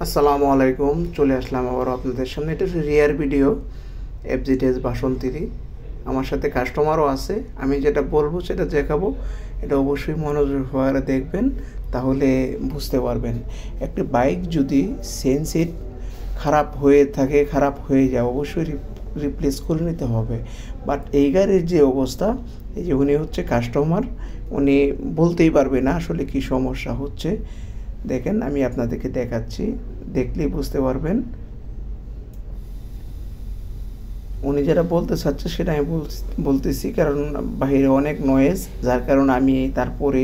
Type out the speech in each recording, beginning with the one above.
আসসালামু আলাইকুম, চলে আসলাম আবার আপনাদের সামনে। এটা হচ্ছে রিয়ার ভিডিও এফজিটিএস বাসন্তীরই। আমার সাথে কাস্টমারও আছে, আমি যেটা বলবো সেটা দেখাবো। এটা অবশ্যই মনোযোগ সহকারে দেখবেন, তাহলে বুঝতে পারবেন। একটি বাইক যদি সেন্সিট খারাপ হয়ে থাকে, খারাপ হয়ে যায়, অবশ্যই রিপ্লেস করে নিতে হবে। বাট এই গাড়ির যে অবস্থা, এই যে উনি হচ্ছে কাস্টমার, উনি বলতেই পারবে না আসলে কি সমস্যা হচ্ছে। দেখেন, আমি আপনাদেরকে দেখাচ্ছি, দেখলেই বুঝতে পারবেন। উনি যেটা বলতে চাচ্ছে সেটা আমি বলতেছি, কারণ বাইরে অনেক নয়েজ, যার কারণে আমি তারপরে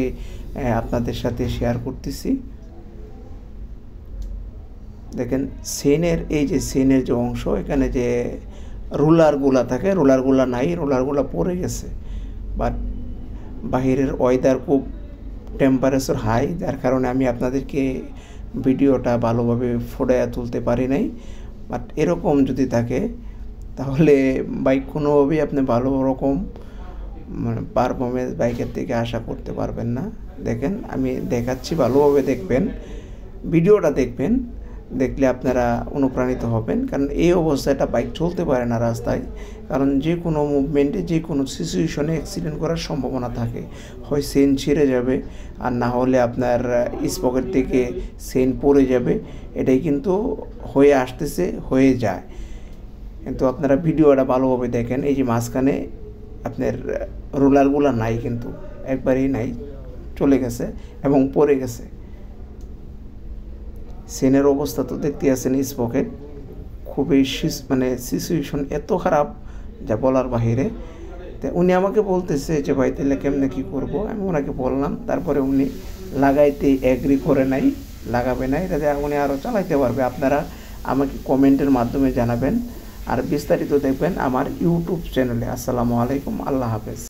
আপনাদের সাথে শেয়ার করতেছি। দেখেন, সেনের এই যে সেনের যে অংশ, এখানে যে রোলারগুলা থাকে, রোলারগুলা নাই, রোলারগুলা পড়ে গেছে। বাট বাহিরের ওয়েদার খুব টেম্পারেচার হাই, যার কারণে আমি আপনাদেরকে ভিডিওটা ভালোভাবে ফুটিয়ে তুলতে পারি নাই। বাট এরকম যদি থাকে তাহলে বাইক কোনোভাবেই আপনি ভালো রকম পারফরমেন্স বাইকের থেকে আশা করতে পারবেন না। দেখেন, আমি দেখাচ্ছি, ভালোভাবে দেখবেন, ভিডিওটা দেখবেন, দেখলে আপনারা অনুপ্রাণিত হবেন। কারণ এই অবস্থায় বাইক চলতে পারে না রাস্তায়, কারণ যে কোনো মুভমেন্টে, যে কোনো সিচুয়েশনে অ্যাক্সিডেন্ট করার সম্ভাবনা থাকে। হয় চেন ছিঁড়ে যাবে, আর না হলে আপনার স্পকেট থেকে চেন পড়ে যাবে। এটাই কিন্তু হয়ে আসতেছে, হয়ে যায়। কিন্তু আপনারা ভিডিওটা ভালোভাবে দেখেন। এই যে মাঝখানে আপনার রোলারগুলো নাই, কিন্তু একবারেই নাই, চলে গেছে এবং পড়ে গেছে। সেনের অবস্থা তো দেখতে আছেন, স্পকেট খুবই সিচুয়েশন এত খারাপ যা বলার বাহিরে। তো উনি আমাকে বলতেছে যে ভাই তাহলে কেমনে কী করবো, আমি ওনাকে বললাম। তারপরে উনি লাগাইতে এগ্রি করে নাই, লাগাবে না, এটা উনি আরও চালাইতে পারবে। আপনারা আমাকে কমেন্টের মাধ্যমে জানাবেন, আর বিস্তারিত দেখবেন আমার ইউটিউব চ্যানেলে। আসসালামু আলাইকুম, আল্লাহ হাফেজ।